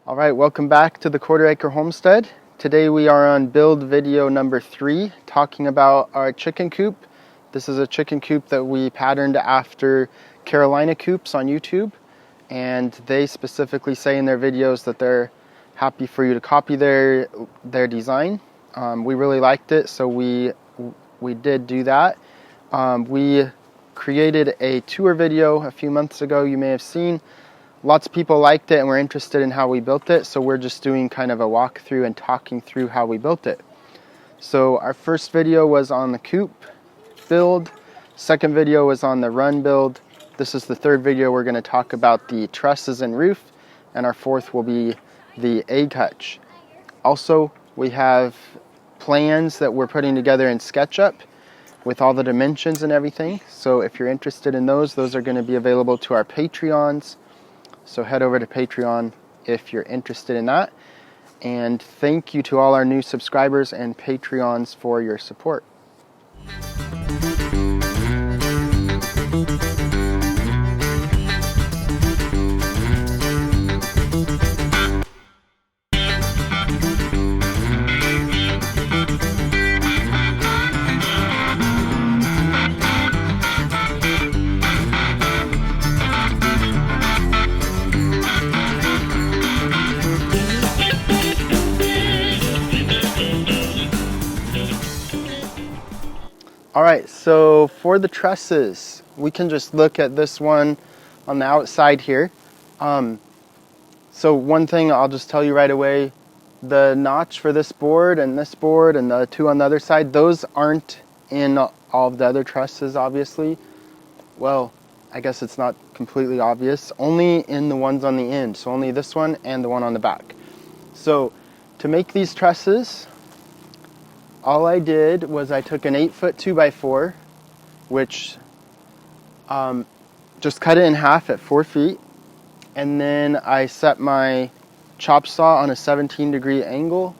All right, welcome back to the Quarter Acre Homestead. Today we are on build video number 3, talking about our chicken coop. This is a chicken coop that we patterned after Carolina coops on YouTube, and they specifically say in their videos that they're happy for you to copy their design. We really liked it, so we did do that. We created a tour video a few months ago, you may have seen. Lots of people liked it and were interested in how we built it, so we're just doing kind of a walkthrough and talking through how we built it. So our first video was on the coop build, second video was on the run build, this is the third video. We're going to talk about the trusses and roof, and our fourth will be the egg hutch. Also, we have plans that we're putting together in SketchUp with all the dimensions and everything, so if you're interested in those are going to be available to our Patreons. So head over to Patreon if you're interested in that. And thank you to all our new subscribers and Patreons for your support. Alright, so for the trusses, we can just look at this one on the outside here. So one thing I'll just tell you right away, the notch for this board and the two on the other side, those aren't in all of the other trusses, obviously. Well, I guess it's not completely obvious, only in the ones on the end, so only this one and the one on the back. So to make these trusses, all I did was I took an 8-foot 2x4, which just cut it in half at 4 feet, and then I set my chop saw on a 17-degree angle,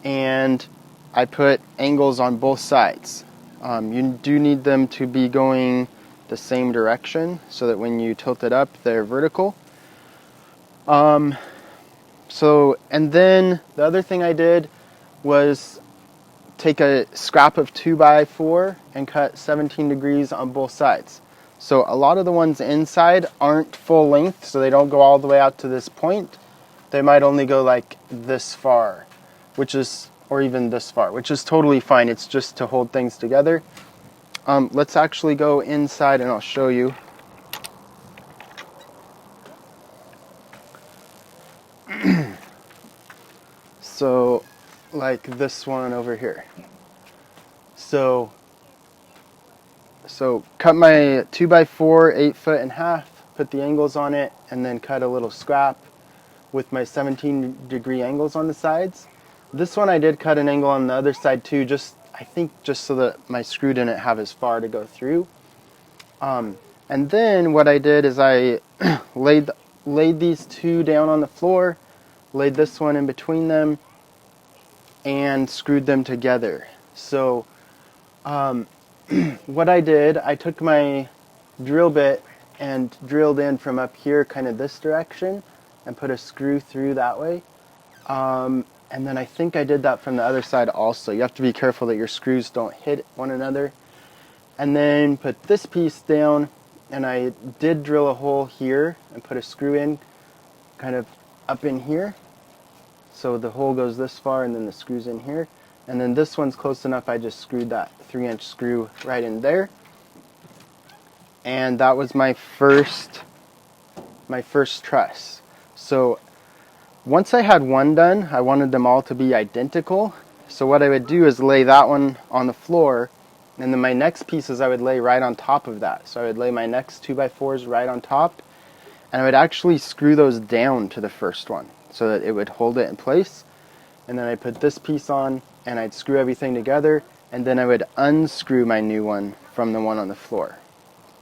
and I put angles on both sides. You do need them to be going the same direction so that when you tilt it up, they're vertical. And then the other thing I did was take a scrap of 2x4 and cut 17 degrees on both sides. So a lot of the ones inside aren't full length, so they don't go all the way out to this point. They might only go like this far, or even this far, which is totally fine. It's just to hold things together. Let's actually go inside and I'll show you. So like this one over here. So cut my 2x4, 8 foot in half, put the angles on it, and then cut a little scrap with my 17-degree angles on the sides. This one I did cut an angle on the other side too, I think just so that my screw didn't have as far to go through. And then what I did is I laid these two down on the floor, laid this one in between them, and screwed them together. So what I did, I took my drill bit and drilled in from up here kind of this direction and put a screw through that way. And then I think I did that from the other side also. You have to be careful that your screws don't hit one another. And then put this piece down, and I did drill a hole here and put a screw in kind of up in here. So the hole goes this far and then the screw's in here. And then this one's close enough, I just screwed that 3-inch screw right in there. And that was my first truss. So once I had one done, I wanted them all to be identical. So what I would do is lay that one on the floor, and then my next pieces I would lay right on top of that. So I would lay my next 2x4s right on top, and I would actually screw those down to the first one so that it would hold it in place. And then I put this piece on, and I'd screw everything together, and then I would unscrew my new one from the one on the floor.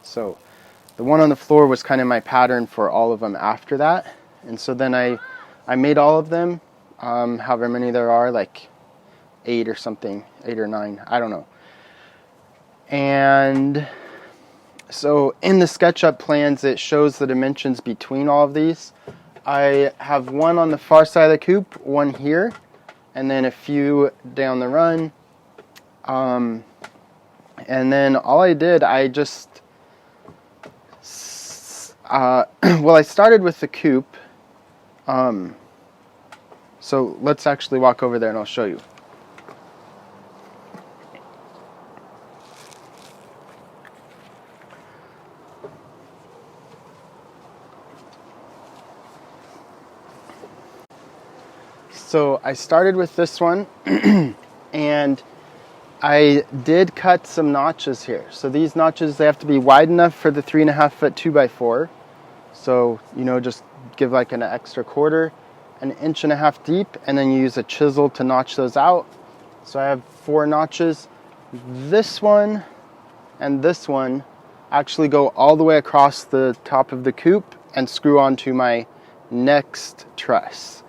So the one on the floor was kind of my pattern for all of them after that. And so then I made all of them, however many there are, like 8 or something, 8 or 9, I don't know. And so in the SketchUp plans, it shows the dimensions between all of these. I have one on the far side of the coop, one here, and then a few down the run. And then all I did, I just, well, I started with the coop. So let's actually walk over there and I'll show you. So I started with this one and I did cut some notches here. So these notches, they have to be wide enough for the 3.5 foot 2x4. So, you know, just give like an extra quarter, an 1.5 inches deep, and then you use a chisel to notch those out. So I have 4 notches. This one and this one actually go all the way across the top of the coop and screw onto my next truss.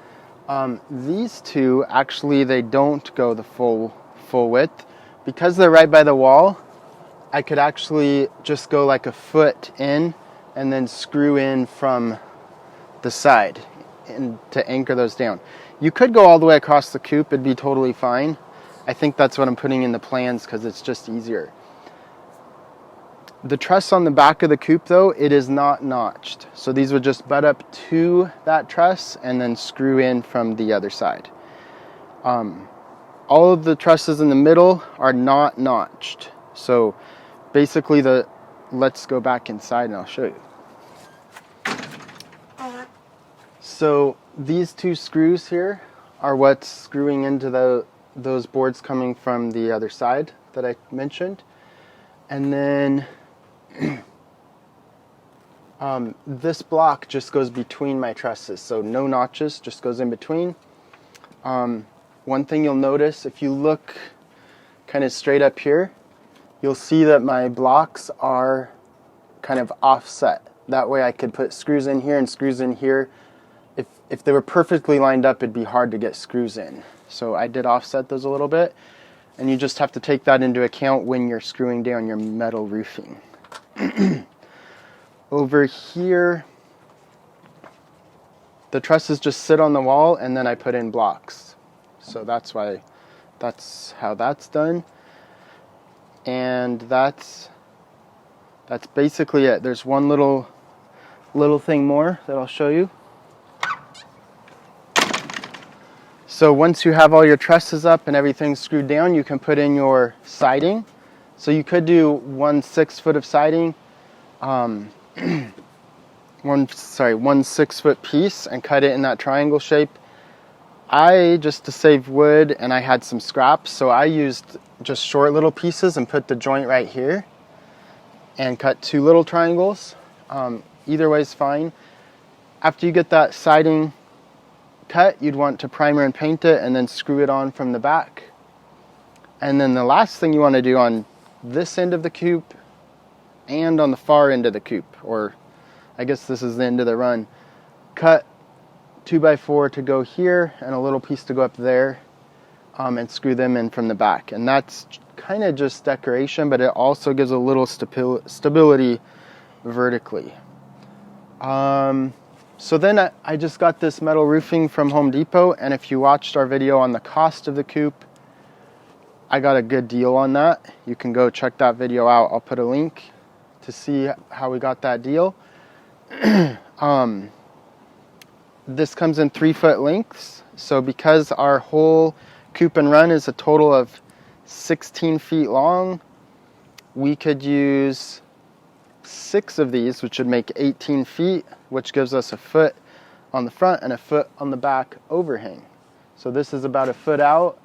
These two, actually, they don't go the full width. Because they're right by the wall, I could actually just go like a foot in and then screw in from the side and to anchor those down. You could go all the way across the coop, it'd be totally fine. I think that's what I'm putting in the plans because it's just easier. The truss on the back of the coop, though, it is not notched. So these would just butt up to that truss and then screw in from the other side. All of the trusses in the middle are not notched. So basically let's go back inside and I'll show you. So these 2 screws here are what's screwing into those boards coming from the other side that I mentioned. And then this block just goes between my trusses, so no notches, just goes in between. One thing you'll notice, if you look kind of straight up here, you'll see that my blocks are kind of offset. That way I could put screws in here and screws in here. If they were perfectly lined up, it'd be hard to get screws in. So I did offset those a little bit, and you just have to take that into account when you're screwing down your metal roofing. Over here, the trusses just sit on the wall and then I put in blocks. So that's how that's done. And that's basically it. There's one little thing more that I'll show you. So once you have all your trusses up and everything screwed down, you can put in your siding. So you could do 1 6 foot of siding, one 6 foot piece and cut it in that triangle shape. Just to save wood, and I had some scraps, so I used just short little pieces and put the joint right here and cut 2 little triangles. Either way is fine. After you get that siding cut, you'd want to primer and paint it and then screw it on from the back. And then the last thing you want to do on this end of the coop and on the far end of the coop, or I guess this is the end of the run, cut 2x4 to go here and a little piece to go up there, and screw them in from the back. And that's kind of just decoration, but it also gives a little stability vertically. So then I just got this metal roofing from Home Depot, and if you watched our video on the cost of the coop, I got a good deal on that. You can go check that video out. I'll put a link to see how we got that deal. This comes in 3 foot lengths. So because our whole coop and run is a total of 16 feet long, we could use 6 of these, which would make 18 feet, which gives us a foot on the front and a foot on the back overhang. So this is about a foot out,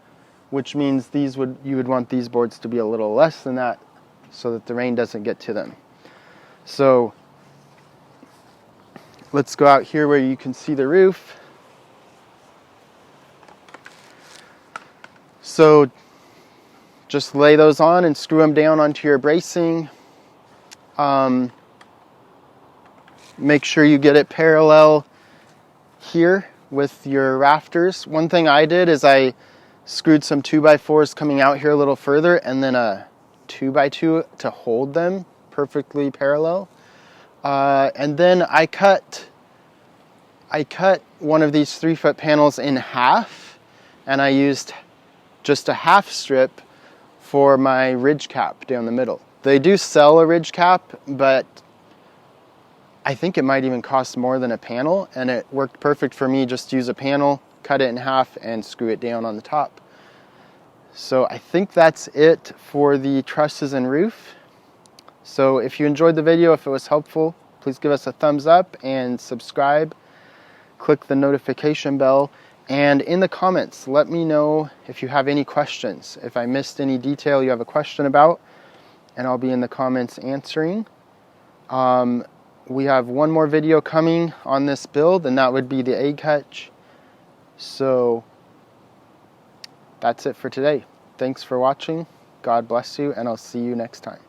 which means you would want these boards to be a little less than that so that the rain doesn't get to them. So let's go out here where you can see the roof. So just lay those on and screw them down onto your bracing. Make sure you get it parallel here with your rafters. One thing I did is I screwed some 2x4s coming out here a little further and then a 2x2 to hold them perfectly parallel. And then I cut I cut one of these 3-foot panels in half, and I used just a half strip for my ridge cap down the middle. They do sell a ridge cap, but I think it might even cost more than a panel, and it worked perfect for me. Just use a panel, cut it in half, and screw it down on the top. So I think that's it for the trusses and roof. So if you enjoyed the video, if it was helpful, please give us a thumbs up and subscribe. Click the notification bell, and in the comments let me know if you have any questions. If I missed any detail you have a question about, and I'll be in the comments answering. We have one more video coming on this build, and that would be the egg hutch. So that's it for today. Thanks for watching. God bless you, and I'll see you next time.